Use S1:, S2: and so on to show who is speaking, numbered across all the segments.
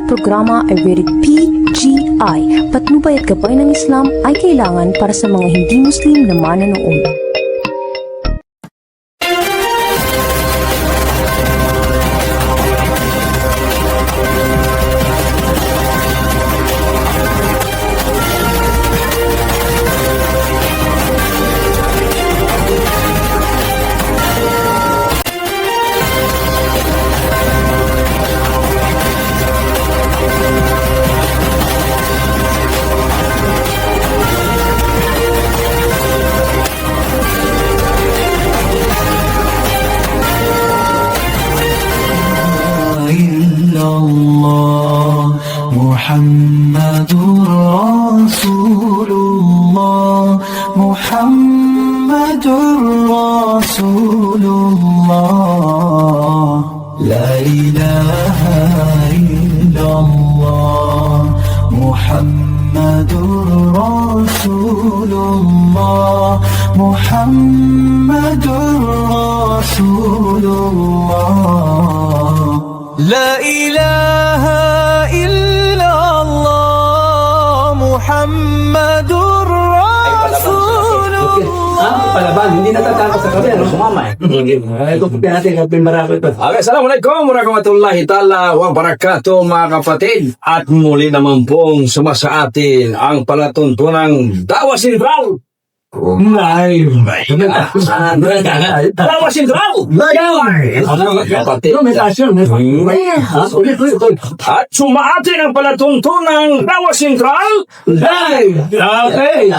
S1: programa ay rated PGI. Patnubay at gabay ng Islam ay kailangan para sa mga hindi Muslim na manonood.
S2: محمد رسول الله محمد رسول الله لا إله إلا الله محمد رسول الله محمد رسول الله لا إله إلا الله محمد رسول الله.
S3: Palaban, hindi natatakot sa kami. Ano sumama eh? Ito po natin kapin marami ito.
S4: Okay, assalamualaikum warahmatullahi ta'ala wa barakatuh mga kapatid. At muli naman pong sumasa atin ang palatuntunang Dawa Sentral.
S3: Ay,
S4: Dawa Sentral!
S3: kapatid. May tasyon.
S4: At sumaatin ang palatuntunang Dawa Sentral.
S3: Okay.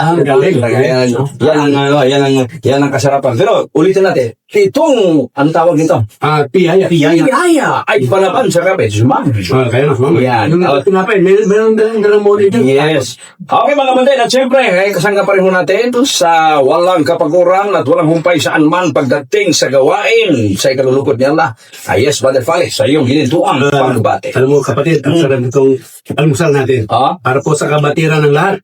S4: Yan ang kasarapan. Pero ulitin natin. Itong, ang tawag nito?
S3: Piyaya.
S4: Piyaya ay palaban sa gabi.
S3: Kaya na.
S4: Yan.
S3: Yung tinapay, meron dalang muli dyan.
S4: Yes. Okay mga kapatid, at syempre, kasangga pa rin mo natin sa walang kapaguran at walang humpay saan man pagdating sa gawain sa ikalulukod ni Allah. Yes, Brother Fale, sa iyong hinintuang pagbate.
S3: Alam mo kapatid, ang sarap itong almusal natin. Para po sa kabatiran ng lahat.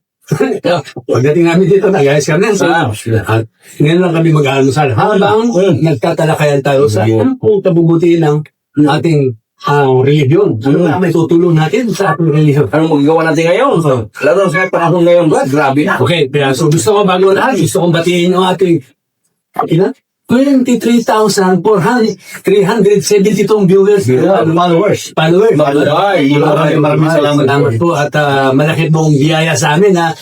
S3: Pagdating namin dito, nag-ayos kami. At ngayon lang kami mag-almusal. Habang nagtatalakayan tayo sa anong pong kabubuti ng ating religion. Ano na may tutulong natin sa ating religion?
S4: Anong magagawa natin ngayon? Lalo sa panahon ngayon, Brad, grabe na.
S3: Okay, so gusto ko bago lahat, gusto kong batiin yung ating 23,372 viewers. Maraming salamat po at malaki pong biyaya sa amin na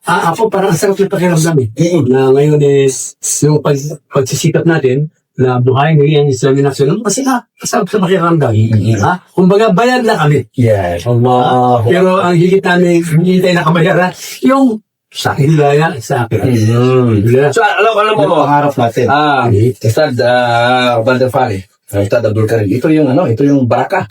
S3: ako parang sarap na pakiramdam na ngayon is yung pagsisikap natin na buhayin ang Islamic National kasi sarap sa pakiramdam. Kumbaga bayad na kami.
S4: Yes.
S3: Pero ang higit namin, hindi tayo nakabayaran, yung sa hilaya sa akin.
S4: So, alam mo,
S2: Pangarap natin.
S4: Ustad Brother Fale, Ustad Abdul Karim, ito yung baraka.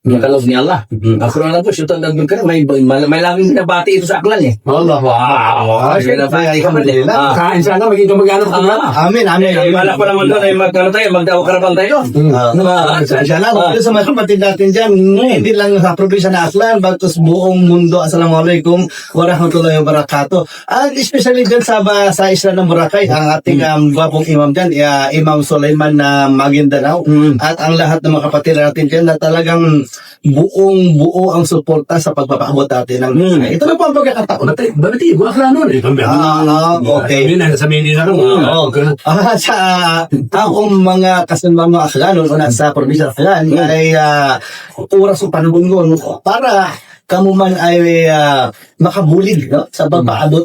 S4: Yung kaloob ni Allah. Ang Quran po, Ustad Abdul Karim, may laging binabati ito sa aklan eh.
S3: Allah, wow. Kain sana, maging kamag-anak ko na.
S2: Amin.
S4: Wala pa naman doon ay magdawa karapan tayo.
S2: Inshallah, sa mga kapatid natin dyan, hindi lang sa probinsya na Aklan, bagtos buong mundo. Assalamualaikum warahmatullahi wabarakatuh. At especially dyan sa isla ng Boracay, ang ating gwapong imam dyan, Imam Sulaiman na Maguindanao. At ang lahat ng mga kapatid natin dyan na talagang buong-buo ang suporta sa pagpapaabot natin. Ito na po ang pagkakataon.
S3: Babati, wakla nun eh.
S2: Okay.
S3: Sa Manila nun.
S2: Sa akong mga kasamang Aklan, sa probinsya ng Aklan, ay oras o panahon nun para kamo man ay makabulig sa pagpaabot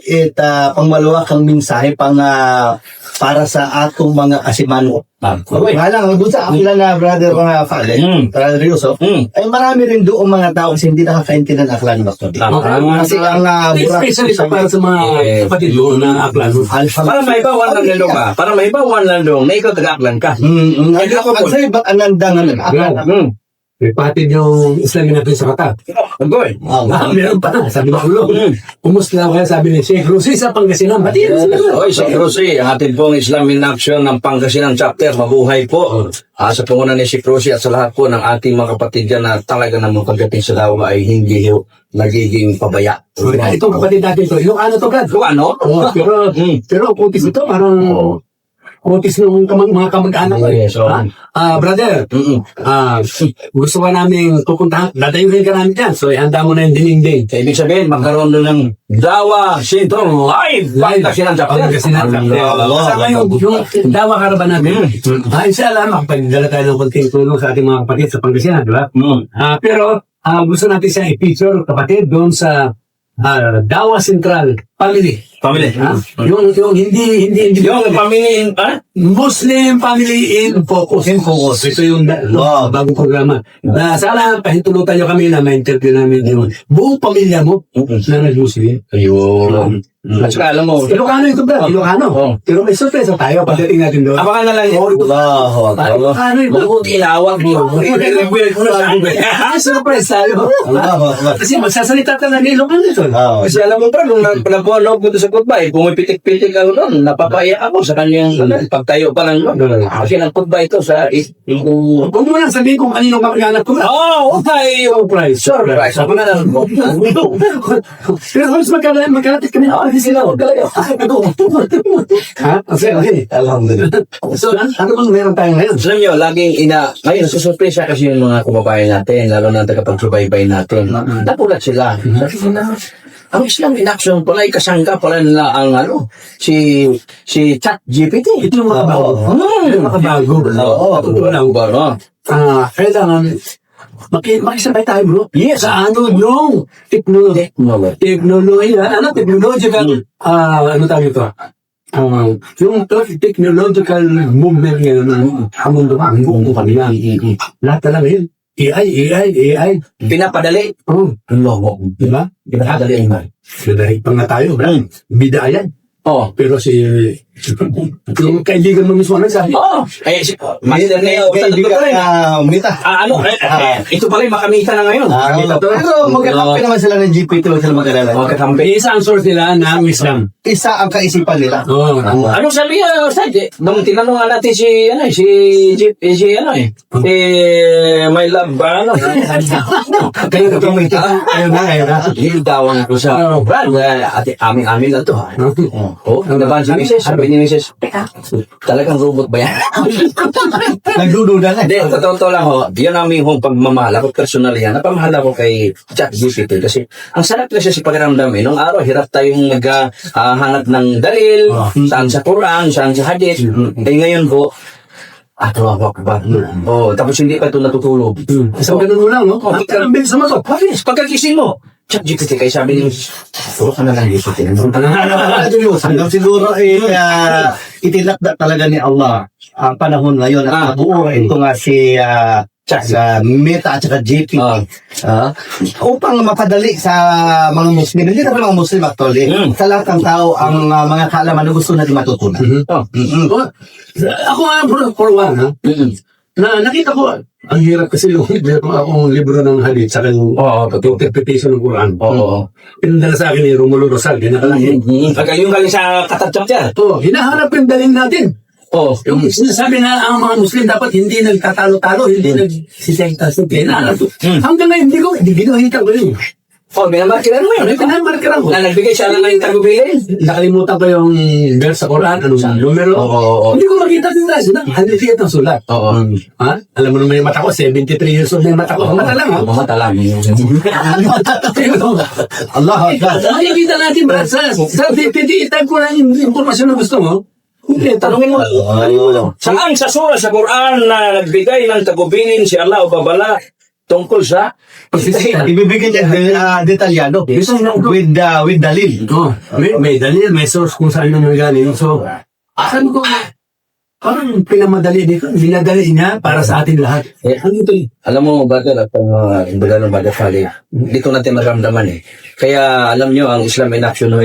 S2: pangmalawakang mensahe para sa atong mga asimano. Halang sa akila na brother Fale, brother Yusuf, ay marami rin doong mga tao kasi hindi nakakaintindihan ng Aklan. Kasi ang
S3: especially para sa mga kapatid doon na Aklan.
S4: Para may bawan lang nilo ka. Para may bawan lang doon, na ikaw taga-Aklan ka.
S2: Ang sa'yo ba't anandang Aklan?
S3: Patid yung Islamic natin sa Qatar.
S4: Agoy.
S3: Meron pa na. Sabi ko, kumusta kaya sabi ni Sheikh Rusi sa Pangasinan. Batiin sila.
S4: Oy, Sheikh Rusi, ang atin pong Islam in Action ng Pangasinan chapter, mabuhay po. Sa pangunan ni Sheikh Rusi at sa lahat po ng ating mga kapatid dyan na talaga namang pagdating sa dawa ay hindi nagiging pabaya.
S3: Itong kapatid natin to, yung ano to, Brad?
S4: Ano?
S3: Pero kutis ito, parang kutis ng mga kamag-anak ko.
S4: Yes, oo.
S3: Brother, gusto ka namin pupuntahan. Dadayuhin ka namin dyan. So, ihanda mo na yung dinding-ding.
S4: So, ibig sabihin, magkaroon doon ng Dawa Sintro Live! Pangasinan sa
S3: Pangasinan. Kasama yung dawa karaban natin. Inshallah, makapagdala tayo ng konting tulong sa ating mga kapatid sa Pangasinan, di ba? Pero, gusto natin siya i-feature, kapatid, doon sa Dawa Central Family. Yung hindi
S4: Yung family,
S3: Muslim Family in Focus. Ito yung bagong programa. Na sana pahintulutan nyo kami na ma-interview namin yung buong pamilya mo na nag-Muslim.
S4: Ayun. At saka alam mo,
S3: Ilocano ito ba? Ilocano. Pero may surpresa tayo pagdating natin doon.
S4: abangan na lang yun.
S3: Ilocano ito.
S4: Bakit ilawag mo?
S3: Surprise tayo. Kasi magsasalita ka na ng Ilocano ito.
S4: Kasi alam mo pa, nung nagpuano ko sa goodbye, pumipitik-pitik ako doon, napapaiyak ako sa kanyang pagtayo pa lang doon. Kasi ng goodbye ito sa
S3: Huwag mo lang sabihin kung kanino kamag-anak ko na.
S4: okay. Surprise. Ako na lang.
S3: Pero halos magkalatit kami. Sila, huwag kalayo. Okay.
S2: Alhamdulillah.
S3: So, ano bang meron tayo ngayon?
S4: Alam nyo, ngayon, susurpresa kasi yung mga kumabayan natin, lalo na tagapagsubaybay natin. Napulat sila. Sabi na, ang Islam in action pala, ikasangka pala nila ang si ChatGPT.
S3: Ito yung makabago. Makabago.
S4: Oo, lang.
S3: Kailangan, makisabay tayo, bro.
S4: Yes.
S3: Sa yung teknolohiya, technological, ano tayo ito? Yung technological movement ngayon ng mundo ang buong kanila. Lahat talaga yun. AI.
S4: Pinapadali.
S3: Loko. Diba?
S4: Pinapadali ang mga.
S3: Dahil pa nga tayo, bro. Bida yan. Pero yung kaibigan mo mismo nagsabi.
S4: Master na yun. Ito pala yung makamita na ngayon.
S2: Pero magkakampi naman sila ng GPT, huwag sila mag-alala.
S3: Isa ang source nila na ang Islam.
S2: Isa ang kaisipan nila.
S4: Anong sabi niya, Ustad? Nung tinanong nga natin si My Love ba?
S3: Kayo na.
S4: Hildawang ko sa Brad, amin lang to. Nabahan si Mrs. Sabi ni Mrs. Talagang robot ba yan?
S2: Nagdududa na.
S4: Hindi, totoo lang ho. Yun ang aming pagmamahal. Ako personal yan. Napamahal ako kay ChatGPT kasi ang sarap kasi si pakiramdam. Nung araw, hirap tayong naghahanap ng dalil, saan sa Quran, saan sa Hadith. Ngayon po, ako ba? Tapos hindi pa ito natutulog.
S3: Isang ganun mo lang, no? Ang bilis naman to.
S4: Pagkagising mo, ChatGPT, kaya sabi niyo, puro ka na lang dito.
S2: Hanggang siguro itinakda talaga ni Allah ang panahon ngayon at mabuo ito nga si sa Meta at saka GP upang mapadali sa mga Muslim, hindi naman mga Muslim actually, sa lahat ng tao ang mga kaalaman na gusto natin matutunan.
S3: Ako nga, for one, nakita ko, ang hirap kasi yung meron akong libro ng hadith sa yung interpretation ng Quran. Pinadala sa akin ni Romulo Rosal, ginakalangin.
S4: Yung galing sa katatsap yan.
S3: Hinahanap yung dalhin natin. Yung sinasabi na ang mga Muslim dapat hindi nagtatalo-talo, hindi nagsisenta-senta. Hanggang ngayon, hindi ginahita ko yun.
S4: Binamarkiran mo yun.
S3: Pinamarkiran ko.
S4: Na nagbigay siya lang ng tagubilin.
S3: Nakalimutan ko yung verse sa Quran, anong numero. Hindi ko makita din na. Handiliit ang sulat. Alam mo naman yung mata ko, 73 years old na yung mata ko. Mata lang, ha?
S4: Mata lang.
S2: Allah Akbar.
S3: Nakikita natin, bro. Sa type ko lang yung informasyon na gusto mo.
S4: Tanungin mo. Saan sa surah sa Quran na nagbigay ng tagubilin si Allah o babala tungkol sa
S2: ibibigay niya detalyado with dalil.
S3: May dalil, may source kung saan naman galing. So, asan ko, parang pinamadali dito. Binadali niya para sa atin lahat. Ano ito?
S4: Alam mo, brother, at ang brother Fali, dito natin maramdaman Kaya, alam nyo, ang Islam in action na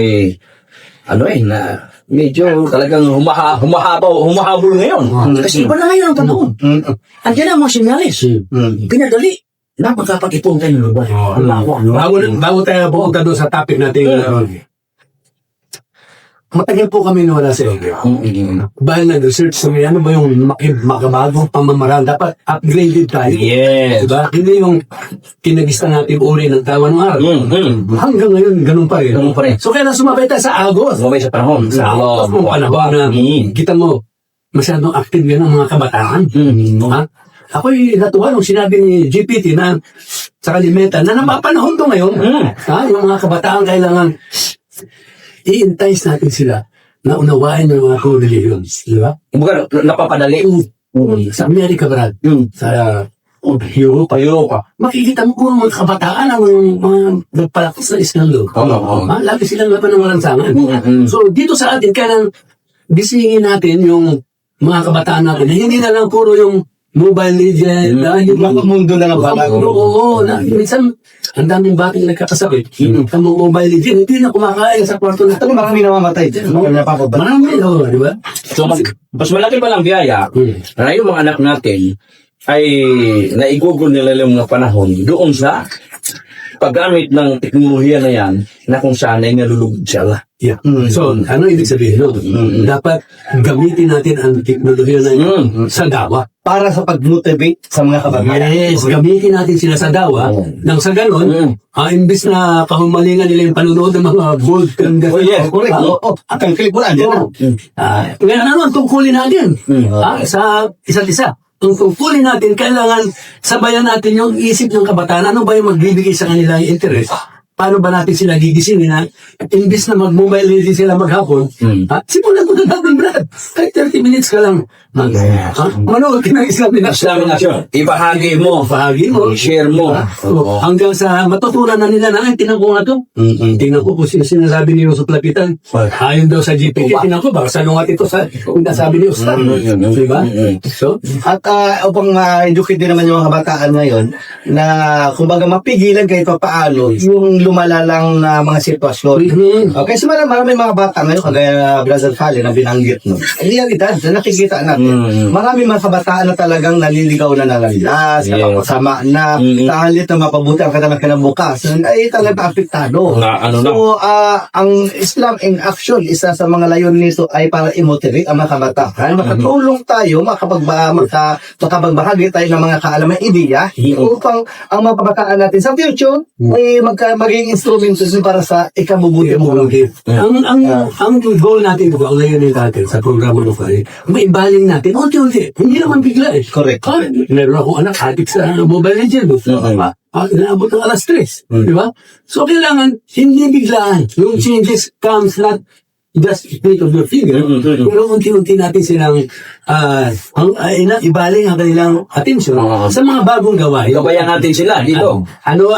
S4: medyo talagang humahabol ngayon. Kasi iba na ngayon ang panahon. Andiyan na mga sinyalis. Pinadali. Napagkapag-ipon tayo ng lugar.
S3: Bago tayo pupunta doon sa topic natin, matagal po kami wala sa inyo. Dahil nag-research kami, ano ba yung makabagong pamamaraan? Dapat upgraded tayo.
S4: Yes.
S3: Diba? Hindi yung kinagista natin uri ng tawa ng araw. Hanggang ngayon, ganun pa rin. So, kaya sumabay tayo sa Agos.
S4: Sumabay sa panahon.
S3: Sa Agos mo, panahon na kita mo, masyadong active yan ng mga kabataan. Ha? Ako'y natuwa nung sinabi ni GPT na sa Kalimeta na napapanahon to ngayon. Ha? Yung mga kabataan kailangan i-entice natin sila na unawain yung mga true religions. Di ba?
S4: Kumbaga, napapadali.
S3: Sa Amerika, Brad, sa Europa, makikita mo kung mga kabataan ang mga nagpalakas na iskandalo. Ha? Lagi silang laban ng walang sangan. So, dito sa atin, kailangan gisingin natin yung mga kabataan natin. Hindi na lang puro yung Mobile Legends, yung
S2: Mga mundo na ng balag.
S3: Oo, minsan, ang daming bating nagkakasakit. Ang mga Mobile Legends, hindi na kumakain sa kwarto na.
S2: Ito marami namamatay dyan.
S3: Marami, di ba?
S4: So, mas malaki pa lang biyaya na yung mga anak natin ay naigugol nila yung mga panahon doon sa paggamit ng teknolohiya na yan na kung saan ay nalulugod sila.
S3: Yeah. So, ano ibig sabihin? No? Dapat gamitin natin ang teknolohiya na yun sa dawa.
S2: Para sa pag-motivate sa mga kababayan.
S3: Yes, gamitin natin sila sa dawa. Nang sa ganon, imbis na kahumalingan nila yung panunood ng mga gold
S2: Oh, yes, correct. At ang kalipunan, yan.
S3: Ngayon naman, tungkulin natin sa isa't isa. Ang tungkulin natin, kailangan sabayan natin yung isip ng kabataan. Ano ba yung magbibigay sa kanila yung interest? Paano ba natin sila gigisingin na imbis na mag-mobile legends sila maghapon, simulan mo na natin, Brad. Kahit 30 minutes ka lang. Manood ka ng
S4: Islaminasyon. Ibahagi mo. I-share mo.
S3: Hanggang sa matutunan na nila na, tingnan ko nga to. Tingnan ko kung sinasabi ni Yusuf Lapitan. Ayon daw sa GPT, tingnan ko, baka salungat ito sa kung nasabi ni Ustad. Diba? So,
S2: At upang ma-educate din naman yung mga kabataan ngayon na kumbaga mapigilan kahit pa paano yung lumalalang mga sitwasyon. Okay, so marami mga bata ngayon, kagaya Brother Fally na binanggit no. Ang realidad, na nakikita natin, marami mga kabataan na talagang naliligaw na nalalas, kapasama na, tahalit na mapabuti ang kinabukasan, ay talagang apektado. So, ang Islam in action, isa sa mga layon nito ay para i-motivate ang mga kabataan. Makatulong tayo, makapagbahagi tayo ng mga kaalaman ideya upang ang mga kabataan natin sa future ay maging instrumento para sa ikabubuti mo.
S3: ang goal natin, ang layunin natin sa programa ng Fally, maibaling natin, unti-unti. Hindi naman bigla eh.
S2: Correct.
S3: Meron akong anak, addict sa Mobile Legends. Inaabot ng alas 3. Di ba? So, kailangan, hindi biglaan. Yung changes comes not just straight of your finger, pero unti-unti natin silang ibaling ang kanilang atensyon sa mga bagong gawain.
S4: Gabayan natin sila dito.
S3: Ano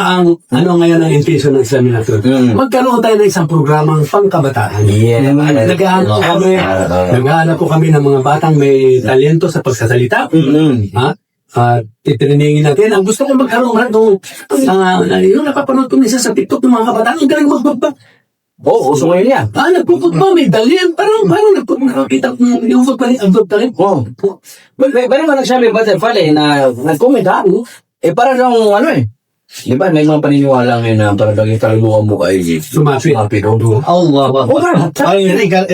S3: ngayon ang intention ng Islaminasyon? Magkaroon tayo ng isang programang pangkabataan. Naghahanap po kami ng mga batang may talento sa pagsasalita. Titriningin natin. Ang gusto ko magkaroon yung napapanood ko minsan sa TikTok ng mga kabataan, ang galing magbaba.
S4: Oo, uso ngayon yan.
S3: Nagpuputba, may dalyan. Parang nakakita ko yung pagpalit.
S4: Oo. Bali mo nagsabi, Brother Fally, na nag-comment ha? Parang di ba, may mga paniniwala ngayon na parang yung kaluluwa mo ay
S3: Sumapit.
S2: Allah. Parang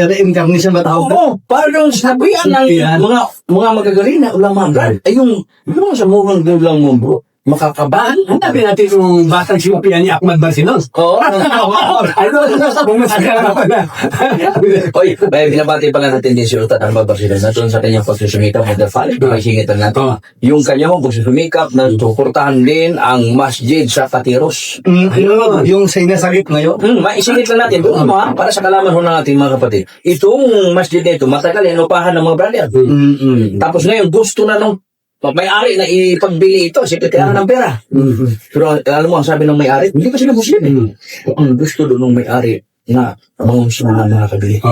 S2: reincarnation ba tawag?
S4: Oo, parang sabihan ng mga magagaling na ulama, Brad. Ay yung sa mukhang ulang mo, bro. Makakabahan.
S3: Hanapin natin yung batang sinupian ni Ahmad Barcinos.
S4: Oo. Oy, binabati pala natin din si Ustad Ahmad Barcinos na doon sa kanyang pagsusumikap Brother Fally. Pakisingitan natin. Yung kanyang pagsusumikap na suportahan din ang masjid sa Patiros.
S2: Yung sinasagip ngayon.
S4: Maisingit lang natin doon para sa kalaman ho ng ating mga kapatid. Itong masjid na ito, matagal inupahan ng mga brother. Tapos ngayon, gusto na nung may-ari na ipagbili ito, kasi kailangan ng pera. Pero alam mo, ang sabi ng may-ari, hindi pa sila Muslim eh. Ang gusto doon ng may-ari na mga Muslim na nakakabili.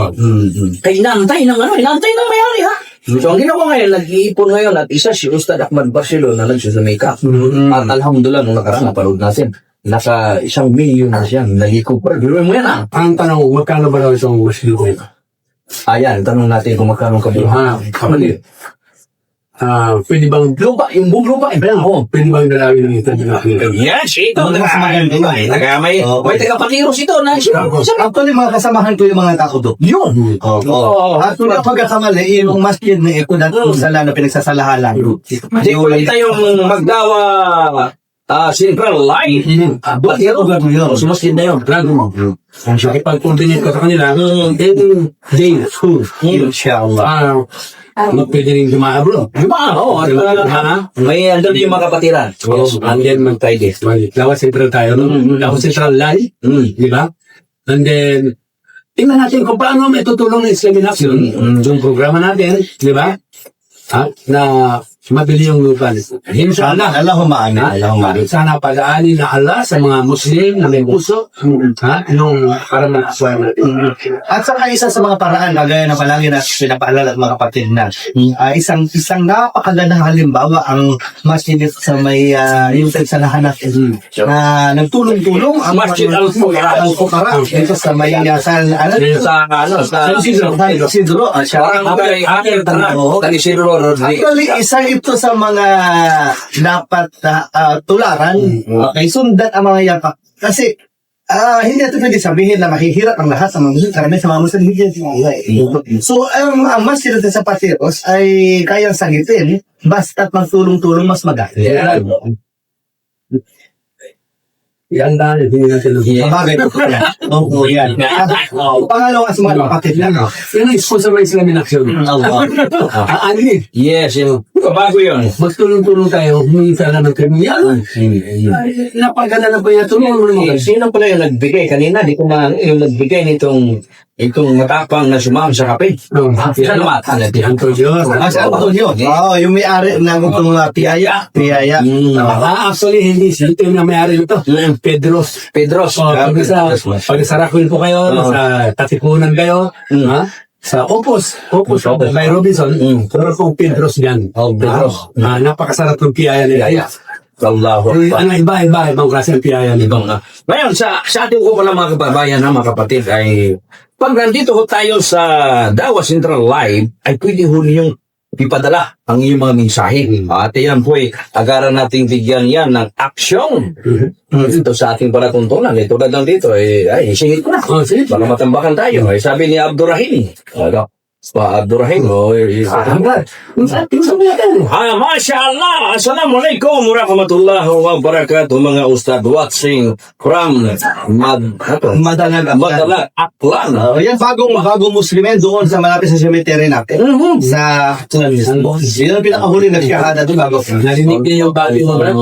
S4: Kaya inaantay ng may-ari ha. So ang ginawa ngayon, nag-iipon ngayon at isa si Ustad Ahmad Barcilos na nagsusumikap. At alhamdulillah, nung nakaraan, napanood natin. Nasa 1 milyon na siya, naliko pa. Biruin mo yan ha.
S3: Ang tanong, magkano ba daw isang Muslim ko yun?
S4: Ayan, tanong natin kung magkano kabilang.
S3: Kapatid. Pwede bang lupa, yung buong lupa, pwede bang dalawin ng ito?
S4: Yes, ito. May taga-Patiros ito na
S2: Actually, mga kasamahan ko yung mga tao doon.
S4: yun.
S2: At kung pagkakamali, yung masjid na ito na sala na pinagsasalahalan.
S4: Hindi ko lang tayong magdawa Central Line.
S3: Sumaskin na yun. Ipag-coordinate ko sa kanila, every day,
S2: Inshallah.
S3: pwede rin dumaabro.
S4: Oo, at may andun yung mga kapatiran.
S3: Yes, and then
S4: Friday.
S3: Lawas Central tayo, no? Lawas Central Live, di ba? And then, tingnan natin kung paano may tutulong ng Islam in Action, yung programa natin, di ba? Na mabili yung lupa. Inshallah. Sana pag-aani na Allah sa mga Muslim na may puso, yung para makaswa natin.
S2: At saka isa sa mga paraan, kagaya na palagi na pinapaalala at mga kapatid na, isang napakagandang halimbawa ang masjid sa may yung tagsanahan natin na nagtulong-tulong ang
S4: Masjid Al-Fuqara.
S2: dito sa may sa
S4: Sa
S2: Isidro.
S4: parang Tani Isidro Rodriguez.
S2: Actually, isa ito sa mga dapat tularan. Okay, sundan ang mga yan. Kasi, hindi natin pwede sabihin na mahihirap ang lahat sa mga Muslim. Karami sa mga Muslim, hindi natin. So, ang mas sila sa Patiros ay kayang sagitin basta't magtulong-tulong mas maganda.
S3: Yan na, hindi natin
S2: Bagay po yan. Oo, yan. Pangalawa sa mga kapatid na.
S3: yan ang sponsor ng Islam in Action. Ano eh?
S4: Yes, yun. Bago yun.
S3: Magtulong-tulong tayo, humingi tayo ng kami. Yan, napaganda na ba yan? Tulungan mo naman.
S4: Sino pala yung nagbigay? Kanina, di ko na yung nagbigay itong matapang na sumam sa kape. Salamat.
S3: Antonio.
S2: Mas Antonio. Oo, yung may-ari ng itong Piyaya.
S3: Actually, hindi siya. Ito yung may-ari nito. Pedros. Pag sa Rakwil po kayo, sa Tatipunan kayo, sa Opos kay Robinson, pero kung Pedros yan.
S4: Pedros.
S3: Napakasarap ng piyaya nila. Ibang klase ng piyaya nila.
S4: Ngayon, sa ating ko pala mga kababayan na mga kapatid ay pag nandito ho tayo sa Dawa Central Live ay pwede ho niyong ipadala ang iyong mga mensahe. At yan po ay agaran nating bigyan yan ng aksyon. Ito sa ating palatuntunan. Ito na lang dito. Ay, singit ko na. Baka matambakan tayo. Ay, sabi ni Abdurrahim. Abdurrahim. Masya Allah. Assalamualaikum warahmatullahi wabarakatuh. Mga ustad watching from Madalag Aklan.
S2: Yan, bagong Muslimen doon sa malapit sa cemetery natin. Sa yun ang pinakahuli na shahada doon bago.
S3: Narinig niyo yung bagay mo, Brad?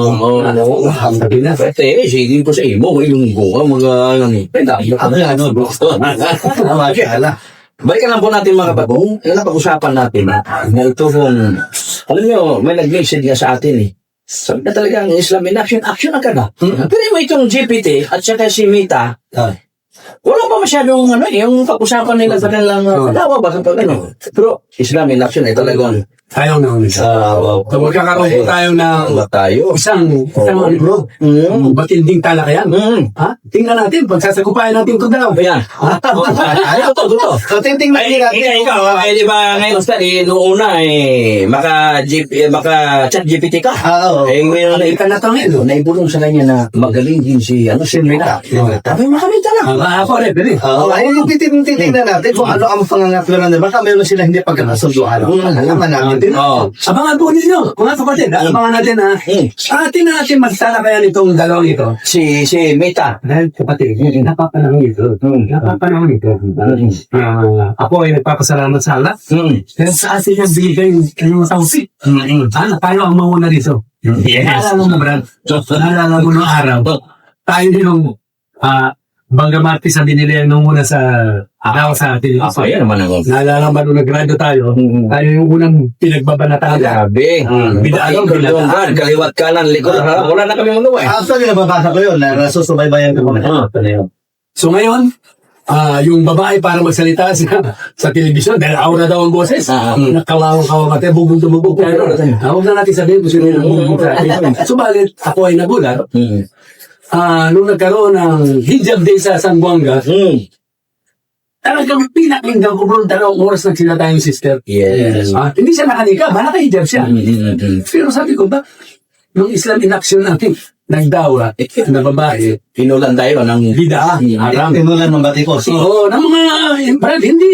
S4: Sabi na, sige ko sa imo, ilunggo, mga
S2: Mashallah.
S4: Balikan lang po natin mga kapatid. Napag-usapan natin na ito kung, alam nyo, may nag-message nga sa atin Sabi na talaga ang Islam in Action agad Pero mo itong GPT at saka si Mita, wala pa masyadong yung pag-usapan nila sa kanilang kadawa ba sa pag-ano. Pero Islam in Action ay talagang
S3: Ayaw na ulit. Magkakaroon po tayo ng isang bro. Matinding talakayan. Tingnan natin, pagsasagupayan natin ito daw.
S4: Ayan. Totoo.
S2: So, tingnan natin.
S4: Ikaw, di ba ngayon, Stan, noong una, maka-chat GPT ka. Ngayon,
S3: Ika na ito ngayon.
S4: naibulong sa kanya na magaling din si Mita. Tapi makamita lang.
S3: Ako rin, pwede.
S2: Yung titignan natin kung ano ang pangangatlo na baka meron sila hindi pagkakasunduan. Alaman natin.
S3: Abangan po ninyo, mga kapatid. Abangan natin atin na natin magtalakayan itong dalawang ito.
S4: Si Mita.
S3: Dahil kapatid, napapanahon ito. Ako ay nagpapasalamat sa Allah. Kaya sa atin yung bigay ng tawsik. Tayo ang mauna dito. Naalala mo, Brad. Naalala mo nung araw. Tayo din yung Bangga Martis sa binili nung una sa araw sa atin.
S4: Yan naman ako.
S3: Naalala mo nung nag-grado tayo. Tayo yung unang pinagbabanatan.
S4: Grabe.
S3: Bidaan,
S4: kaliwat kanan, likod. Wala na kami magawa
S2: Actually, nababasa ko yun. Nasusubaybayan ko.
S3: So ngayon, yung babae para magsalita sa telebisyon dahil aura daw ang boses. Nakawang-kawang natin, bubog-bubog. Huwag na natin sabihin kung sino yung bubog sa atin. Subalit, ako ay nagulat. Nung nagkaroon ng hijab day sa San Buanga, talagang pinakinggan ko bro, 2 oras nagsila tayong sister.
S4: Yes.
S3: Hindi siya nakanika, naka-hijab siya. Pero sabi ko ba, yung Islam in Action natin, nagdawa na babae,
S4: Pinulan tayo ng
S3: bida, haram.
S2: Tinulan ng batikos.
S3: Oo, ng mga, parang hindi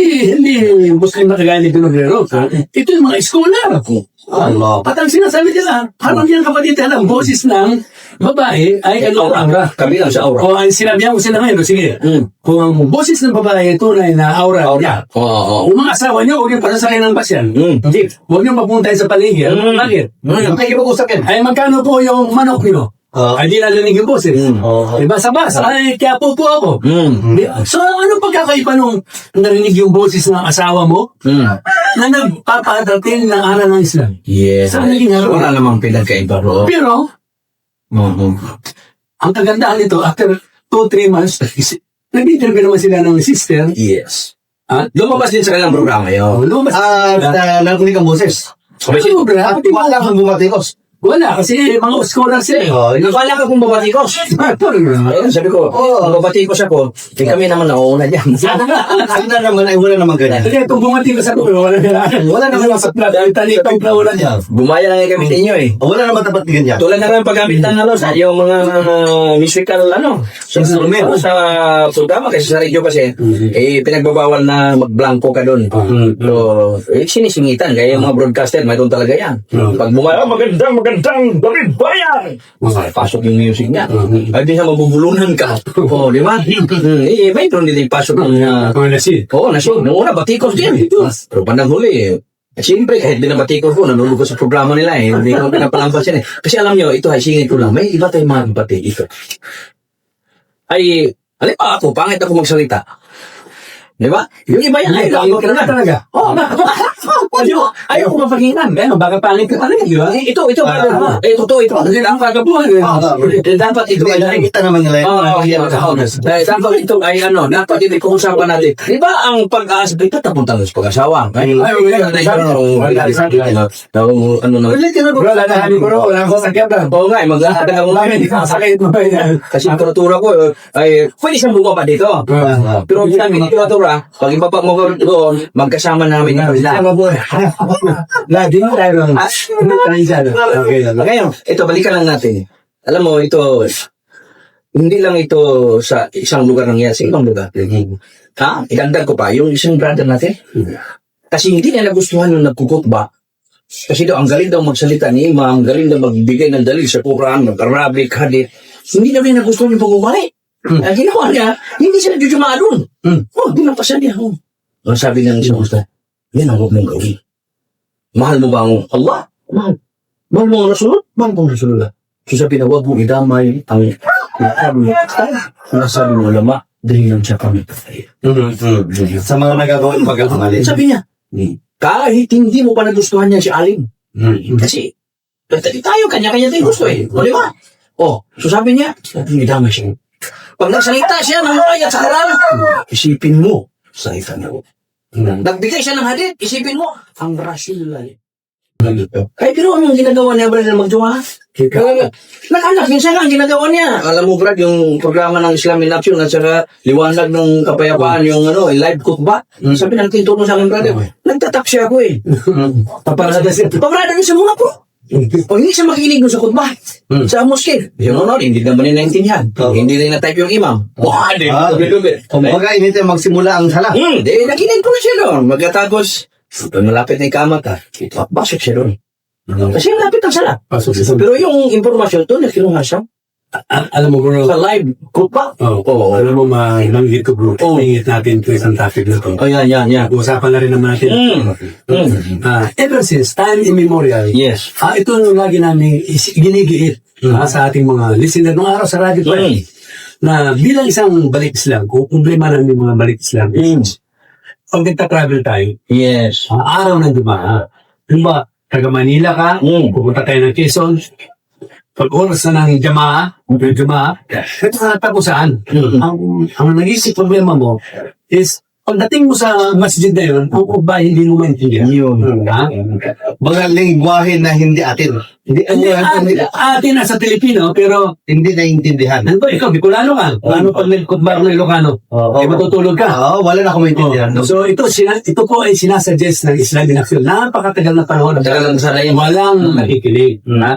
S3: Muslim na kagaya ni Pinogrero. Ito yung mga scholar.
S2: Allah.
S3: At ang sinasabi nila, parang yan kapatid, ang boses ng babae ay aura.
S4: Kabilang sa aura.
S3: O ang sinabihan ko sila ngayon, sige, kung ang boses ng babae tunay na aura niya,
S4: Oo.
S3: kung mga asawa niyo, huwag yung pasasakay ng bus yan. Hindi. Huwag yung mapunta sa paligid. Bakit?
S2: Nakikipag-usap yan.
S3: Ay magkano po yung manok niyo? Ay di narinig yung boses. Diba sa bus? Ay kaya po ako. So ano pagkakaiba nung narinig yung boses ng asawa mo na nagpapadating ng aral ng Islam?
S4: Yes.
S3: Saan naging araw?
S4: Wala namang pinagkaiba ro.
S3: Pero, ang kagandahan nito, after 2-3 months, nag-interview naman sila ng sister.
S4: Yes.
S3: At
S4: Lumabas din sa kanilang programa yun.
S3: lumabas.
S2: Narinig ang boses.
S3: Ano ba?
S2: Wala kang bumatikos.
S3: Wala, kasi mga scholar sila.
S4: Nakala ka kung babatikos. Ayun, sabi ko, kung babatikos ako, kami naman nauuna dyan.
S2: Sana naman ay wala naman ganyan.
S3: Kasi kung bumati ko sa kulo, wala naman sa plat. Talipay pa wala niya.
S4: Bumaya lang yung gamit ninyo eh.
S2: Wala naman tapat ni ganyan.
S4: Tulad na rin paggamit ng yung mga musical instrument sa programa kasi sa radio kasi pinagbabawal na magblanko ka doon. So, sinisingitan kaya yung mga broadcaster mayroon talaga yan. Pag bumaya, magandang David Bayan! Pasok yung music niya. Ay di siya mabubulunan ka. Oo, di ba? Mayroon din pasok ng
S3: Mga nasi.
S4: Oo, nung una, batikos din. Pero bandang huli, siyempre, kahit binabatikos ko, nanulog ko sa programa nila hindi ko pinapalampas yan Kasi alam nyo, ito ay singit ko lang. May iba tayong mga batid ito. Halimbawa ako, pangit ako magsalita. Di ba? Yung iba yan, ay,
S3: Ayaw ka na talaga.
S4: Oo, ayaw ko mapaghinan.
S3: Baka pangit ka talaga, di ba?
S4: Ito. Kasi ang kagabuhan. Dapat ito ay
S2: Nakikita naman nila yun.
S4: dapat ito ay dapat ito kung-usapan natin. Di ba ang pag-aasap ito tapuntan sa pag-asawa?
S3: Wala na kami bro, wala akong sakit na.
S4: Oo nga, mag-aadaga mo namin.
S3: Sakit mo ba yan?
S4: Kasi ang tunatura ko ay pwede siyang bumaba dito. Pero sabi ni tunatura, pag ibaba mo doon, magkasama namin yung sila.
S3: Lagi mo tayo lang. Okay lang.
S4: Ngayon, ito, balikan lang natin. Alam mo, ito, hindi lang ito sa isang lugar nangyari, sa ibang lugar. Idagdag ko pa, yung isang brother natin, kasi hindi nila gustuhan yung nagkukutba. Kasi daw, ang galing daw magsalita ni Imam, ang galing daw magbigay ng dalil sa Quran, mag-Arabic, hadith. Hindi daw nila nagustuhan yung pag-umari. Ang ginawa niya, hindi sila jujumaan doon. Binampasan niya. Ang sabi ng isang ustad, yan ang huwag mong gawin. Mahal mo ba ang Allah? Mahal. Mahal mo ang Rasulullah? Mahal mo ang Rasulullah. So sabi na, huwag mong idamay ang nasabi ng ulama dahil lang siya kami.
S2: Sa mga nagagawa ng pagkakamali.
S4: Sabi niya, kahit hindi mo pa nagustuhan niya si Alim. Kasi, tayo, kanya-kanya tayo gusto O, di ba? So sabi niya, idamay siya. Pag nagsalita siya ng ayat sa Quran, isipin mo, salita niya. Nagbigay siya ng hadith, isipin mo, ang Rasulullah. Ay, pero anong ginagawa niya, Brad, na magjowa? Nag-anak, minsan lang ginagawa niya. Alam mo, Brad, yung programa ng Islam in Action at saka liwanag ng kapayapaan, yung live khutbah. Sabi ng tinuturo sa akin, Brad, nagtatak siya ako Paparada siya muna po. O hindi siya makinig sa khutbah sa mosque. Yung hindi naman nila naintindihan. Hindi rin na-type yung imam.
S2: Kumbaga, hindi tayo magsimula ang sala.
S4: Nakinig ko siya doon. Magkatapos, malapit na yung kamat pasok siya doon. Kasi malapit ang sala. Pero yung informasyon doon, nakinuha siya.
S3: Alam mo bro,
S4: Sa live khutbah.
S3: alam mo manggit ko bro, ingit natin ito isang topic na to.
S4: Yan.
S3: Usapan na rin naman natin. Ever since time immemorial,
S4: Yes.
S3: ito yung lagi namin ginigiit sa ating mga listener nung araw sa radio na bilang isang balik Islam, kung problema namin yung mga balik Islam, pag nagta-travel tayo,
S4: Yes.
S3: araw ng Jumaa, diba, taga Manila ka, pupunta tayo ng Quezon, pag oras na ng Jumaa, ito na tapos saan? Ang nag-isip problema mo is, pagdating mo sa masjid na yun, ang khutbah hindi mo maintindihan. Ha?
S2: Mga lingwahe na hindi atin. Hindi
S3: Atin na sa Pilipino, pero
S2: naiintindihan.
S3: ano ba, ikaw, Bicolano ka. Paano pag nag-khutbah ng Ilocano? Eh, matutulog ka.
S2: Oo, wala na akong maintindihan.
S3: So ito po ay sinasuggest ng Islam in Action. Napakatagal na panahon.
S4: Tagal lang sana yun.
S3: Walang nakikinig. Ha?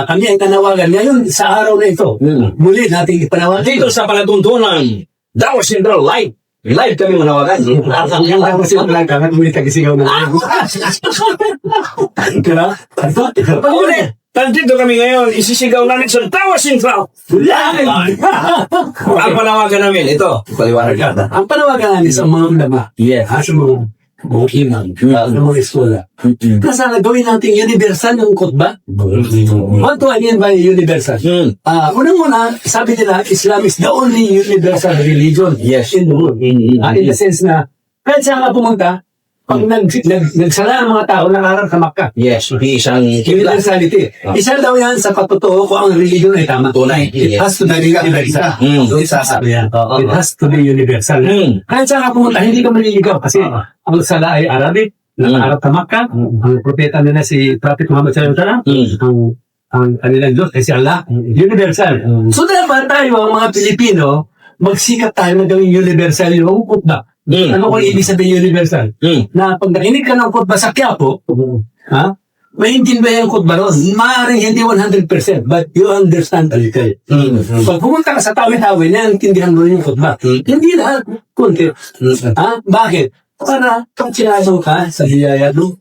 S3: Kami ay tanawagan. Ngayon, sa araw na ito, muli nating ipanawagan.
S4: Dito sa palatuntunan, Davao Central Live. Live kami manawagan.
S3: Yung lang kasi lang kami, muli tagisigaw na lang. Kaya,
S4: Pag-uli, nandito kami ngayon, isisigaw namin sa Davao Central. Ang panawagan namin, ito, paliwanag ka.
S3: ang panawagan namin sa mga ulama,
S4: Yes.
S3: sa mga imam, sa mga eskola, na sana gawin natin universal yung khutbah. What do I mean by universal? Unang-una, sabi nila, Islam is the only universal religion
S4: Yes.
S3: in the world. In the sense na, kahit saan ka pumunta, pag nagsala ang mga tao, nangarap sa Makkah.
S4: Yes, isang kibla.
S3: Universality. Isa daw yan sa patutuo kung ang religion ay tama.
S4: Tunay.
S3: It has to be universal.
S2: Doon sa
S3: Yan. It has to be universal. Kahit saan ka pumunta, hindi ka maliligaw kasi ang sala ay Arabic, nangarap sa Makkah, ang propeta nila si Prophet Muhammad sallallahu alaihi wasallam, ang kanilang Diyos ay si Allah, universal. So dapat tayo, ang mga Pilipino, magsikap tayo na gawing universal yung khutbah. Ano kung ibig sabihin universal? Na pag nakinig ka ng khutbah sa Quiapo, maintindihan yung khutbah ron. Maaaring hindi 100%, but you understand a little. Pag pumunta ka sa tawi-tawi, naintindihan mo yung khutbah. Hindi lahat, kunti. Bakit? Para pag sinasong ka sa biyaya doon,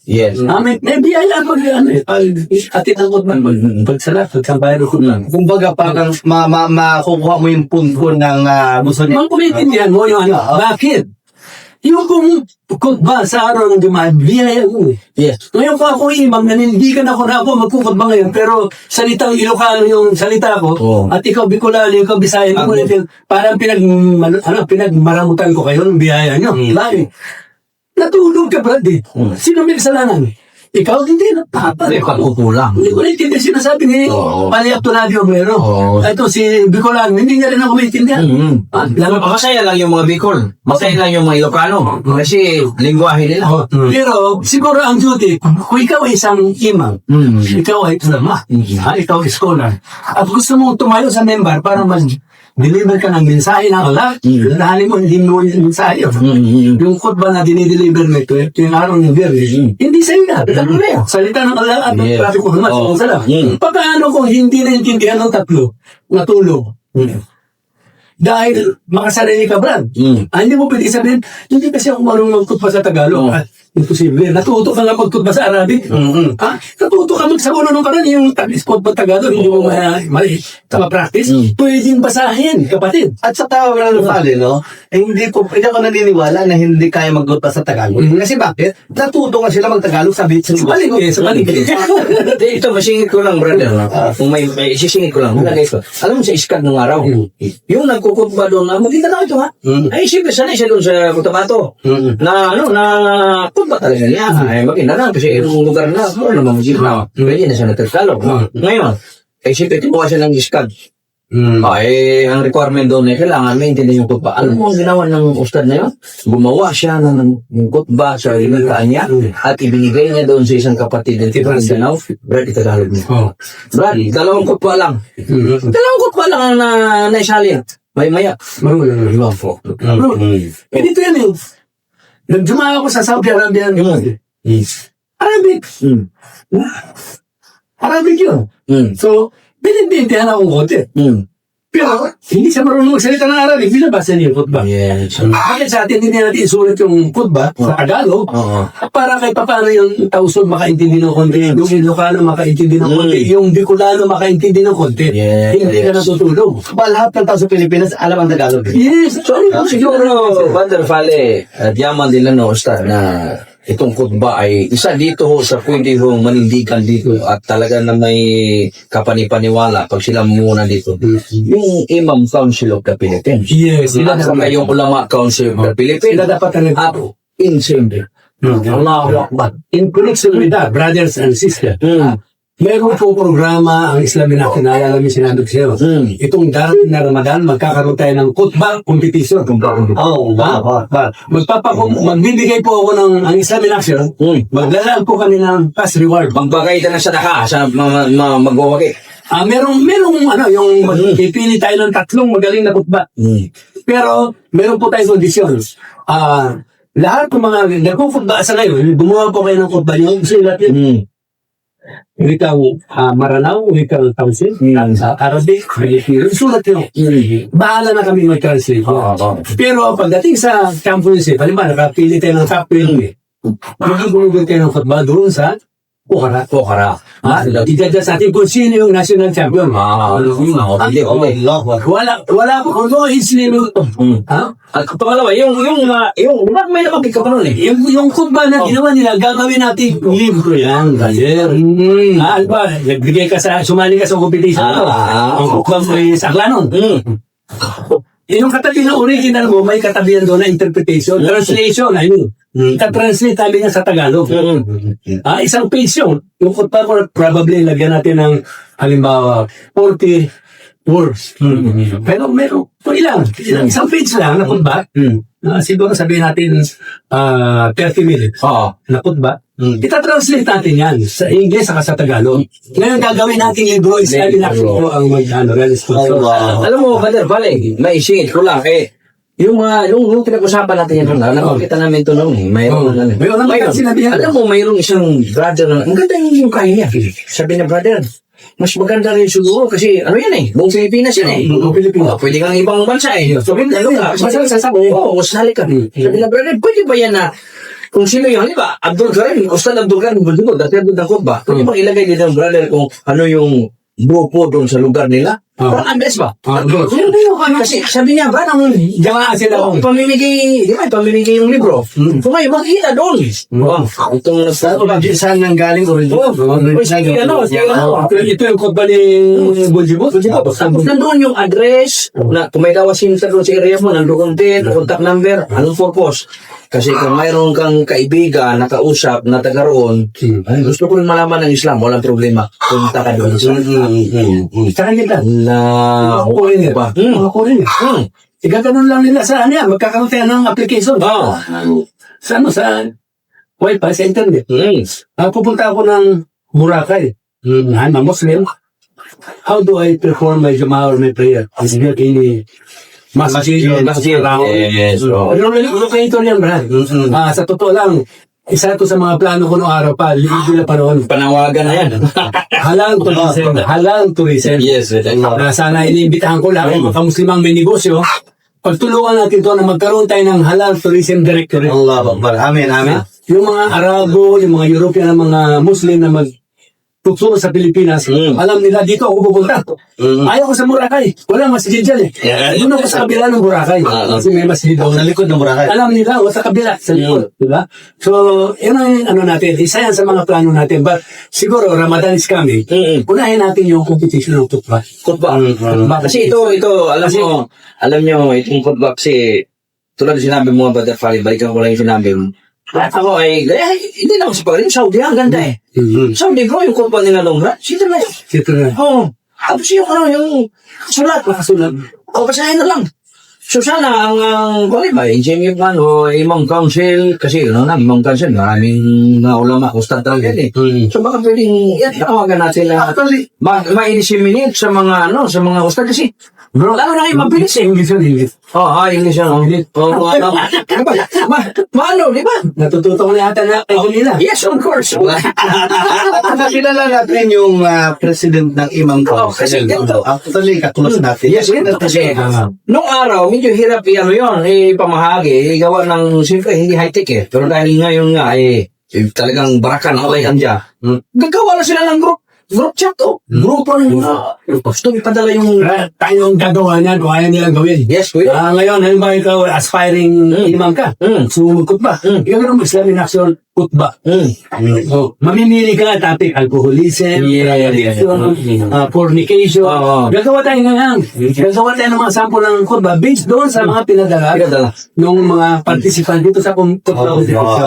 S4: Yes.
S3: may biyaya pag atin ang khutbah. Pag salat, pagkambayan ng khutbah.
S2: Kumbaga, parang makukuha mo yung punto ng gusto niya.
S3: Mang kumitindihan mo yung ano, bakit? Yung kung khutbah sa araw ng Jumaat, biyaya mo eh.
S4: Yes.
S3: Ngayon pa ako imam, nanindigan ako na ako magkukhutbah ngayon, pero salitang Ilocano yung salita ko, at ikaw Bicolano, ikaw Bisayan, parang pinagmaramutan ko kayo ng biyaya nyo. Bakit? Natulog ka, Brad eh. Sino may kasalanan? Ikaw hindi na papa.
S4: Pagkukulang.
S3: Hindi ko naintindihan sinasabi ni Paliap Tonadio Obrero. Ito si Bicolano, hindi niya rin ako maintindihan.
S4: Masaya lang yung mga Bicol. Masaya lang yung mga Ilocano. Kasi lingwahe nila.
S3: Pero siguro ang duty, kung ikaw ay isang imam, ikaw ay ulama, ikaw ay scholar, at gusto mong tumayo sa member para deliver ka ng mensahe ng Allah, dahil mo hindi mo yung mensahe. Yung khutbah na dinideliver mo ito, yung araw ng Biyernes, hindi sa'yo na. Salita ng Allah at ng Prophet Muhammad sallallahu alaihi wasallam. Pagkaano kung hindi naintindihan ng tatlo, natulog. Dahil makasarili ka, Brad. Hindi mo pwede sabihin, hindi kasi ako marunong magkutba sa Tagalog. Imposible. Natuto ka nga magkutba sa Arabic. Natuto ka magsagulo nung karan yung kutba Tagalog, hindi mo ma-practice. Pwedeng basahin, kapatid.
S2: At sa tao na nufali, no? Hindi ako naniniwala na hindi kaya magkutba sa Tagalog. Kasi bakit? Natuto nga sila mag-Tagalog sa beach.
S3: Sa paligid, sa paligid.
S4: Ito, masingit ko lang, brother. Kung may isisingit ko lang. Alam mo sa iskat ng araw, yung nagkukutba doon, magkita na ito ha. Ay, siyempre, sanay siya doon sa Cotabato. Na khutbah talaga niya. Ay, magkita na kasi itong lugar na, mura naman music na. Pwede na siya nagtagalog. Ngayon, ay siyempre, tinuha siya ng iskat. Ay, ang requirement doon ay kailangan maintindihan yung khutbah. Alam mo ang ginawa ng ustad na yun? Gumawa siya ng khutbah sa ilitaan niya at ibinigay niya doon sa isang kapatid ng Mindanao. Brad, itagalog niya. Brad, dalawang khutbah lang. Dalawang khutbah lang ang naisalin. Maya. Ibang po.
S3: Ganito yan eh. Nagduma ako sa Saudi Arabia. Arabic. Arabic yun. So, pinintindihan akong konti. Pero, hindi siya marunong magsalita ng Arabic. Binabasa niya yung khutbah. Bakit sa atin, hindi natin isulat yung khutbah sa Tagalog para kahit paano yung Tausog makaintindi ng konti, yung Ilocano makaintindi ng konti, yung Bicolano makaintindi ng konti. Hindi ka natutulog.
S2: Lahat ng tao sa Pilipinas alam ang Tagalog.
S3: Yes.
S4: Sorry, siguro, Brother Fale, at yaman nila no, ustad, na itong khutbah ay isa dito ho sa pwede ho manindigan dito at talaga na may kapanipaniwala pag sila muna dito. Yung Imam Council of the Philippines.
S3: Yes.
S4: At saka yung Ulama Council of the Philippines.
S3: Sila dapat talaga.
S4: In same. Allahu Akbar.
S3: In connection with that, brothers and sisters, Meron po programa ang Islamic Action na alam niyo sinabi ko sa'yo. Itong darating na Ramadan, magkakaroon tayo ng khutbah competition. Magbibigay po ako ng ang Islamic Action. Maglalaan po kami ng cash reward.
S4: Magbagay ka ng sadaka sa magwawagi.
S3: Merong yung pipili tayo ng 3 magaling na khutbah. Pero meron po tayong kondisyon. Lahat ng mga nagkukutba sa ngayon, gumawa po kayo ng khutbah niyo. Gusto nila wikang Maranao, wikang Tausin, Arabic, Filipino. Sulat yun. Bahala na kami mag-translate. Pero pagdating sa championship, halimbawa, nakapili tayo ng top 20. Magigulugol tayo ng khutbah doon sa Pokhara. Idadya sa atin kung sino yung national champion.
S4: Okay.
S3: Wala po. Kung sino ito.
S4: At pangalawa, yung may napagkik ka pa nun eh.
S3: Yung khutbah na ginawa nila, gagawin natin libro yan. Alba, nagbigay ka sumali ka sa competition. Ang khutbah mo ay saklanon. Yung katabi na original mo, may katabihan doon na interpretation, translation, I mean. Translate tayo niya sa Tagalog. Isang page yun. Yung khutbah mo, probably lagyan natin ng, halimbawa, 40 words. Pero meron, isang page lang na khutbah. Siguro sabihin natin 30 minutes na khutbah. Itatranslate natin yan sa English saka sa Tagalog. Ngayon gagawin natin libro is ang
S4: alam mo, Father Vale, naisingit ko lang yung pinag-usapan natin yan nakakita namin ito noon alam mo, mayroong isang brother na ang ganda yung kaya niya. Sabi na, brother, mas maganda rin siguro kasi yan buong Pilipinas yan pwede kang ibang bansa sabi na, sali ka. Sabi na, brother, pwede ba yan na kung sino yung, halimbawa, Ustad Abdul Karim, dati Abdul Karim ba? Pwede bang ilagay din ng brother kung ano yung grupo doon sa lugar nila? Parang ambes ba? Kasi sabi niya, ba, nang pamimigay yung libro. Kung ngayon, makikita doon. Itong
S2: Saan nang galing original?
S3: Ito yung khutbah ni Bunjibot.
S4: Tapos nandoon yung address, na kung may kawasin sa doon sa area mo, nandoon din, contact number, anong purpose? Kasi kung mayroon kang kaibigan, nakausap, na taga roon, gusto ko rin malaman ng Islam, walang problema. Punta ka doon sa
S3: Saka nila.
S4: na
S3: Mga Korean. Igaganon lang nila sa magkakaroon tayo ng application. Sa Wi-Fi, sa internet. Pupunta ako ng Boracay. I'm a Muslim. How do I perform my Jum'ah or my prayer? Is there any masjid around?
S4: Yes.
S3: Locator yan, Brad. Sa totoo lang, isa to sa mga plano ko noong araw pa, ligo na pa noon.
S4: Panawagan na yan.
S3: Halang tourism.
S4: Yes.
S3: Sana iniimbitahan ko lang mga muslimang may negosyo. Pagtulungan natin to na magkaroon tayo ng halal tourism directory.
S2: Allah Akbar. Amin.
S3: Yung mga Arabo, yung mga European, mga Muslim na magtuturo sa Pilipinas, alam nila dito ako pupunta. Ayaw ko sa Boracay. Walang masjid dyan Doon ako sa kabila ng Boracay. Kasi may masjid doon.
S2: Sa likod ng Boracay.
S3: Alam nila, o sa kabila, sa likod. Diba? So, yun ang natin. Isa yan sa mga plano natin. But, siguro, Ramadan is coming. Unahin natin yung competition ng khutbah.
S4: Kasi ito, alam nyo, itong khutbah kasi, tulad sinabi mo, Brother Fali, balikan ko lang yung sinabi mo. Ako hindi naman sa pagaling, Saudi, ang ganda Saudi, bro, yung khutbah nila Longra, sito na tapos yung sulat, basahin na lang. So sana ang Imam Council, kasi Imam Council, maraming ulama, ustad talaga So baka pwedeng, tawagan natin na ma-disseminate sa mga ustad kasi, bro, lalo na kayo mabilis
S3: English yun.
S4: English yan, Maano, di ba?
S3: Natututo ko na yata na ako nila.
S4: Yes, of course.
S2: Kilala natin yung president ng Imam Council. Actually, katulos natin.
S4: Yes, kasi nung araw, medyo hirap pamahagi, gawa ng, siyempre, hindi high-tech Pero dahil ngayon nga, talagang barakan ang alayan dyan. Gagawa na sila ng group chat grupo ng gusto ipadala yung
S3: tayong gagawa niyan kung ayaw nilang gawin.
S4: Yes, kuya.
S3: Ngayon, halimbawa ikaw aspiring imam ka. Sumugkot ba? Ikaw naman Islamic Action khutbah. Oh, mamimili ka topic, alcoholism, fornication. Gagawa tayo ngayon. Gagawa tayo ng mga sample ng khutbah based doon sa mga pinadala ng mga participant dito sa khutbah.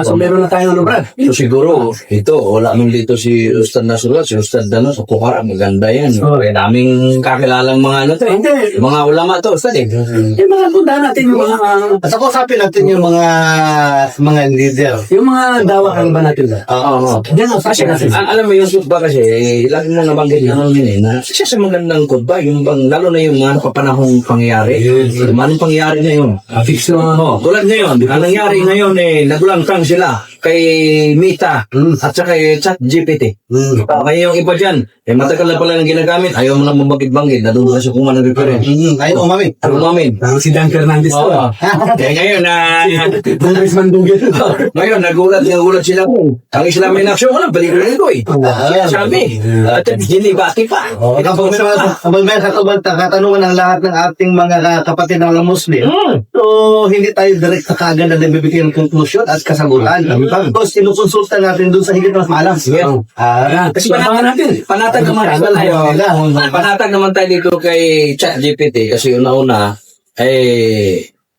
S3: So meron na tayo ano, Brad?
S4: So siguro, ito, wala nung dito si Ustad Nasrullah, si Ustad sa Kuhara, maganda yan. Daming kakilalang mga ano to.
S3: Hindi.
S4: Mga ulama to, Ustad eh.
S3: Yung mga puntahan natin, yung mga
S2: At usapin natin yung mga leader.
S3: yung mga dawa ang ba natin ba?
S2: Oo.
S3: Diyan ang
S4: Kasi,
S3: natin.
S4: alam mo yung khutbah kasi, lagi mo nabanggit na namin na isa sa magandang khutbah, yung bang, lalo na yung mga napapanahong pangyayari. Yung anong pangyayari na yun?
S3: Fiction.
S4: Tulad ngayon, ang nangyari ngayon nagulangkang sila kay Meta at saka kay ChatGPT. Kaya yung iba dyan, matagal na pala nang ginagamit, ayaw mo na mabagit-banggit, nadunod sa kuman ng reference.
S2: Ayun, umamin.
S4: Umamin.
S3: Si Dan Fernandez to.
S4: Kaya ngayon
S3: Congressman Duguet.
S4: ngayon, nagulat sila. Ang Islam in action, walang balik-balik ko eh. Kaya sabi, at ginibati pa.
S2: Kapag may katanungan ng lahat ng ating mga kapatid ng Muslim, so hindi tayo direct sa kagad na nabibigyan ng konklusyon at kasagutan. Tapos sinukonsulta natin doon sa higit mas maalam.
S3: Kasi
S4: Panatag naman tayo dito kay ChatGPT kasi una-una,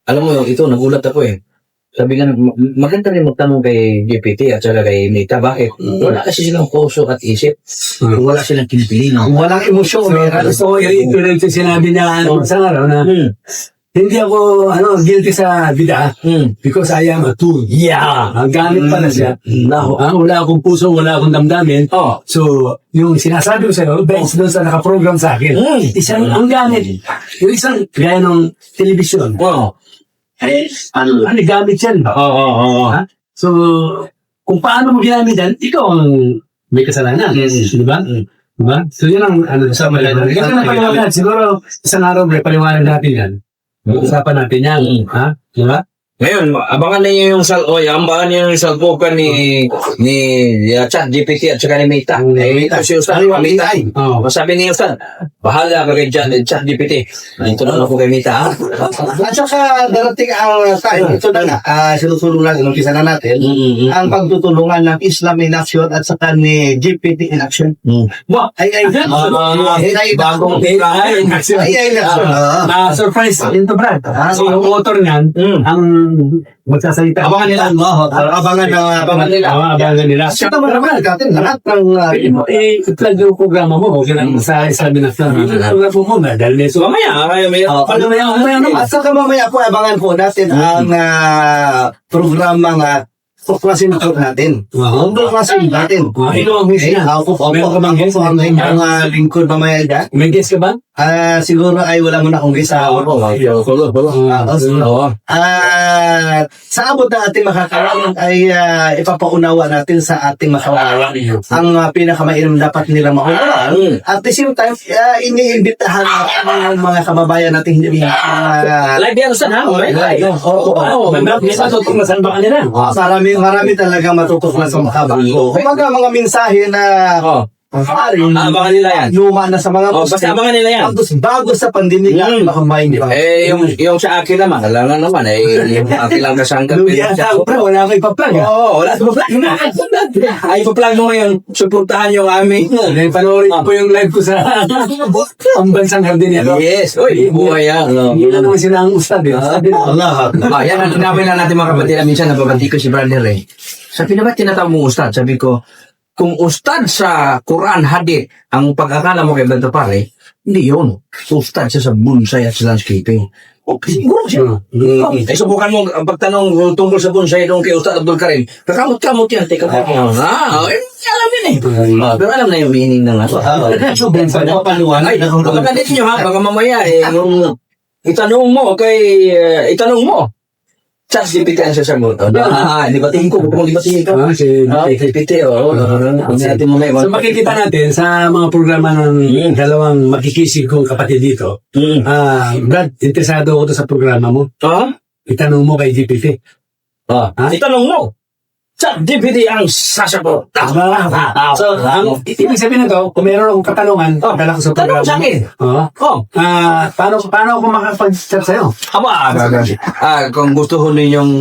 S4: alam mo yung ito, nagulat ako eh. Sabi nga, maganda rin magtanong kay GPT at saka kay Meta. Bakit? Wala kasi silang puso at isip. Wala silang kinipilino.
S2: Walang emosyon.
S3: So, ito rin yung sinabi niya sa araw na hindi ako guilty sa bida because I am a tool. Yeah! Ang gamit pala siya. Wala akong puso, wala akong damdamin. So, yung sinasabi ko sa'yo, based doon sa nakaprogram sa akin, isang ang gamit. Yung isang gaya ng television. Gamit yan. So, kung paano mo ginamit yan, ikaw ang may kasalanan. Di ba? Diba? So, yun ang sa malalang. Kasi napaliwanag, siguro isang araw may paliwanag natin yan. Usapan natin yan. Diba?
S4: Ngayon, abangan niyo yung abangan niyo yung salpukan ni ChatGPT at saka ni Meta. Ito si Ustad, Meta. Masabi ni Ustad, bahala ka kay ChatGPT. Ito na ako kay Meta.
S2: At saka darating ang time, ito na nga, sinusulong natin, umpisa na natin, ang pagtutulungan ng Islam in Action at saka ni GPT in Action.
S4: Bagong
S3: Na-surprise ito, Brad. So, yung author niyan, ang magsasalita.
S2: Abangan nila. Abangan
S3: nila.
S2: Siyata marami natin lahat ng
S3: i-plug yung programa mo. Okay lang sa Islam in Action. Yung programa mo, dahil may so.
S2: At saka mamaya po, abangan po natin ang programa nga tuklasin natin. Tuklasin natin.
S3: Ito ang guest niya. Meron ka bang guest?
S2: Mga lingkod mamaya dyan.
S3: May guest ka ba?
S2: Siguro ay wala mo na akong gisa. Sa abot na ating makakaroon ay ipapaunawa natin sa ating makawawa ang pinakamainam dapat nila makuha. At the same time, iniimbitahan natin ang mga kababayan natin hindi
S4: Live yan, Ustad, ha?
S2: Marami talaga matutuklasan sa makabang. Kumbaga mga mensahe na
S4: abangan nila yan.
S2: luma na sa mga
S4: Basta abangan nila yan.
S2: bago sa pandemic makambahin nila.
S4: Yung sa akin naman, alam na naman, yung akin lang kasangkap.
S3: Wala ko ipaplag.
S4: Oo, wala ko ipaplag. Ay, ipaplag mo ngayon. Suportahan yung aming.
S3: Panoorin po yung live ko sa Pambansang Hardin.
S4: Yes. Uy, buhay yan.
S3: Hindi na naman sila ang ustad.
S2: Allah.
S4: Yan ang sinabi lang natin mga kapatid. Minsan nababanti ko si Brother Ray. Sabi na ba tinatawag mo ustad? Sabi ko, kung ustad sa Quran Hadith ang pagkakala mo kay Brother Pare, hindi yun. Ustad siya sa bonsai at sa landscaping. Siguro siya. Subukan mo ang pagtanong tungkol sa bonsai doon kay Ustad Abdul Karim. Kakamot-kamot yan. Teka mo. Alam yun eh. Pero alam na yung meaning ng ato. Ay, magandit nyo ha. Baka mamaya itanong mo ChatGPT ang sasagot. Libatiin ko. Kung libatiin ka. GPT.
S3: So makikita natin sa mga programa ng dalawang makikisig kong kapatid dito. Brad, interesado ako to sa programa mo. Itanong mo kay GPT.
S4: Itanong mo. ChatGPT ang sasagot.
S3: So, ibig sabihin nito, kung meron akong katanungan, dala ko sa
S4: Tanong
S3: programa.
S4: sa akin.
S3: Oo. Paano ako makapag-chat sa'yo?
S4: Aba, kung gusto ho ninyong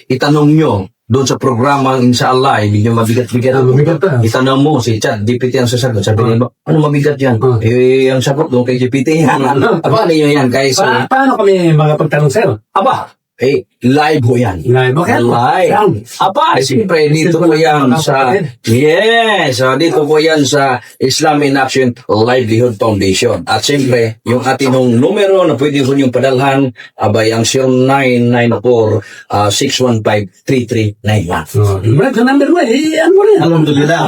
S4: itanong nyo doon sa programa, inshallah, hindi nyo mabigat-bigat.
S3: Mabigat pa.
S4: Itanong mo si ChatGPT ang sasagot. Sabi niyo, ano mabigat yan? Ang sagot doon kay GPT yan. Aba, niyo yan, guys.
S3: Paano kami makapagtanong sa'yo?
S4: Aba, live ho yan.
S3: Live. Okay.
S4: Live. Aba, siyempre, dito ko yan sa, dito ko yan sa Islam in Action Livelihood Foundation. At siyempre, yung ating numero na pwede ko niyong padalhan, abay, ang 0994-615-3391.
S3: Brad, sa number mo, ano mo rin?
S2: Alhamdulillah.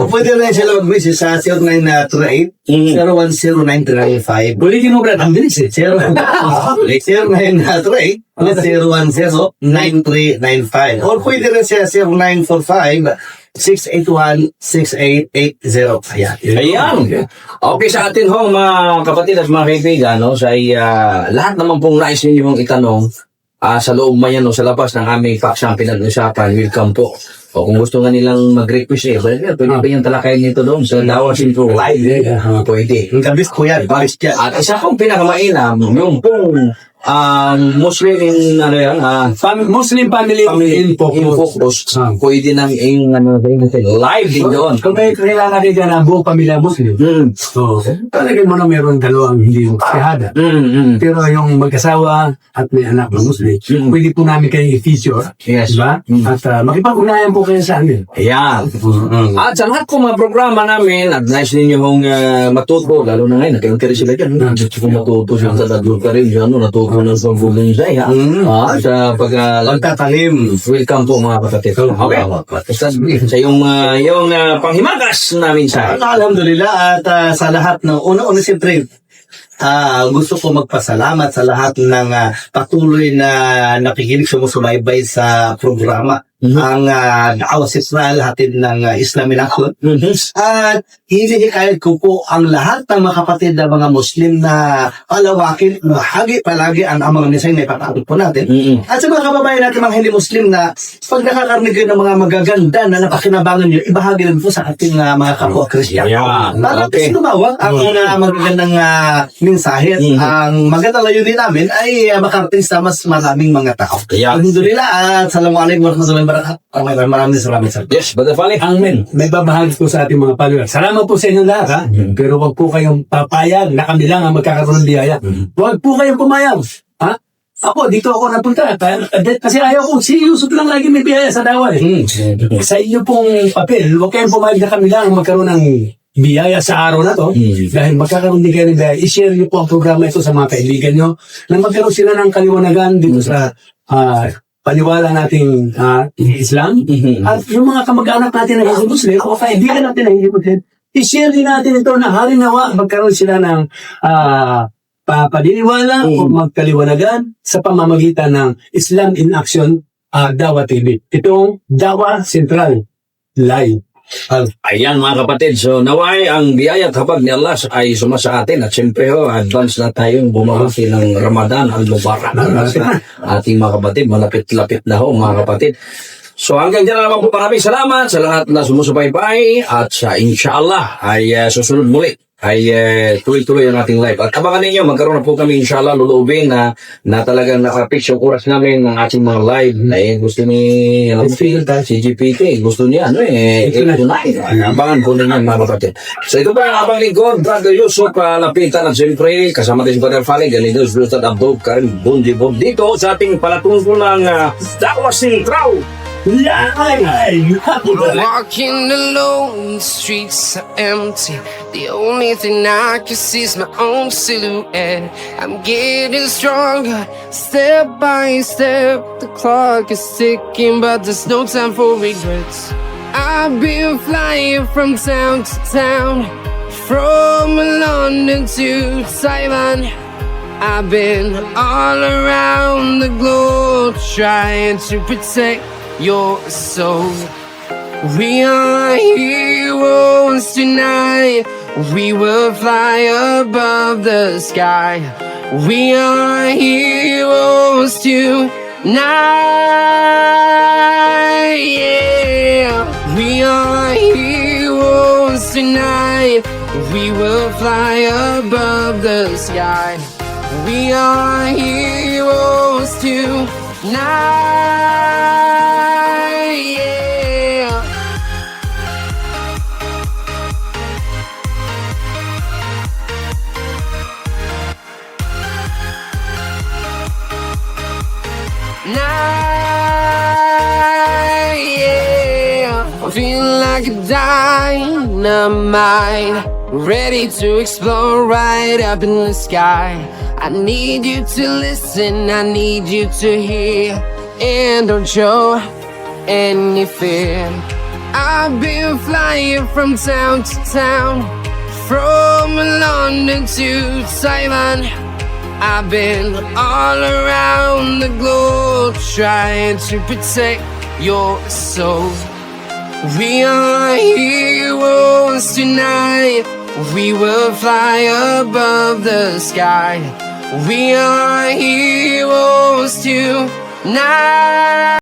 S2: Pwede rin sila mag-message sa 0938 010935.
S3: Ulitin mo, Brad. Ang bilis eh.
S2: 0938 010-9395. Or pwede rin siya 0945-681-6880.
S4: Ayan. Okay sa atin ho, mga kapatid at mga kaibigan, no, sa lahat naman pong nais ninyong itanong sa loob man yan o sa labas ng aming paksang pinag-usapan, welcome po. O kung gusto nga nilang mag-request pwede ba yung talakayan nito doon sa Dawas Intro Live? Pwede.
S2: Ang kabis ko yan.
S4: At isa pong pinakamainam, yung pong Muslim in
S3: Muslim family in focus.
S4: Pwede nang live din doon.
S3: Kung may kailangan din dyan ang buong pamilya Muslim, so talagang mo na meron dalawang hindi shahada. Pero yung mag-asawa at may anak na Muslim, pwede po namin kayo i-feature.
S4: Yes.
S3: Diba? At makipag-unayan po kayo sa amin.
S4: Ayan. At sa lahat po mga programa namin, at nice ninyo hong matuto, lalo na ngayon, nagkaroon sila dyan. Gusto ko matuto siya sa dadul ka rin, natuto ng pag-bulunsay, sa
S2: pagtatanim.
S4: Welcome po mga kapatid. Okay. Sa yung panghimagas namin sa
S2: Alhamdulillah. At sa lahat ng una-una siyempre, gusto ko magpasalamat sa lahat ng patuloy na nakikinig, sumusubaybay sa programa. Ang Da'wa Central, hatid ng Islam in Action. At hinihikayat ko po ang lahat ng mga kapatid na mga Muslim na palawakin, mahagi palagi ang mga misay na ipatawag po natin. At sa mga kababayan natin mga hindi Muslim na pag nakakarinig kayo ng mga magaganda na napakinabangan nyo, ibahagi rin po sa ating mga kapwa Kristiyan. Para kasi lumawa ang magagandang mensahe. Ang magandang layunin namin ay makarating sa mas maraming mga tao. Alhamdulillah at Assalamualaikum warahmatullahi wabarakatuh. Maraming salamat sir.
S4: Yes, Brother Fali.
S3: Amen. May babahagi po sa ating mga followers. Salamat po sa inyo lahat, ha? Pero wag po kayong papayag na kami lang ang magkakaroon ng biyaya. Wag po kayong pumayag. Ha? Ako, dito ako napunta. Kasi ayaw ko, si Yusuf lang lagi may biyaya sa dawa. Sa inyo pong papel, wag kayong pumayag na kami lang ang magkaroon ng biyaya sa araw na to. Dahil magkakaroon din kayo ng biyaya. I-share niyo po ang programa ito sa mga kaibigan nyo na magkaroon sila ng kaliwanagan dito sa paniwala nating Islam. At yung mga kamag-anak natin na hindi Muslim o kaibigan natin na hindi Muslim, i-share din natin ito na halinawa magkaroon sila ng paniniwala o magkaliwanagan sa pamamagitan ng Islam in Action Dawa TV. Itong Dawa Central Live.
S4: Ayan mga kapatid, so naway ang biyaya at habag ni Allah ay sumasa atin at siyempre advance na tayong bumabati ng Ramadan al-Mubarak sa ating mga kapatid, malapit-lapit na ho mga kapatid. So hanggang dyan na naman po maraming salamat sa lahat na sumusubaybay at sa inshallah ay susunod muli ay tuloy-tuloy ang ating live. At abangan ninyo, magkaroon na po kami inshallah luluubin na talagang nakapix yung oras namin ng ating mga live na gusto ni si GPT, gusto niya abangan po ninyo mga kapatid. So ito pa ang abang lingkod, Brother Yusuf Lapitan at siyempre kasama din si Brother Fali, ganito si Brother Abdul Karim Bundibog dito sa ating palatungkol ng Da'wa Central.
S5: Walking alone, the streets are empty. The only thing I can see is my own silhouette. I'm getting stronger, step by step. The clock is ticking, but there's no time for regrets. I've been flying from town to town, from London to Taiwan. I've been all around the globe trying to protect your soul. We are heroes tonight. We will fly above the sky. We are heroes tonight. tonight. We will fly above the sky. We are heroes tonight. Yeah. Night, yeah. I feel like a dynamite, ready to explode right up in the sky. I need you to listen, I need you to hear, and don't show any fear. I've been flying from town to town, from London to Taiwan. I've been all around the globe trying to protect your soul. We are heroes tonight. We will fly above the sky. We are heroes tonight.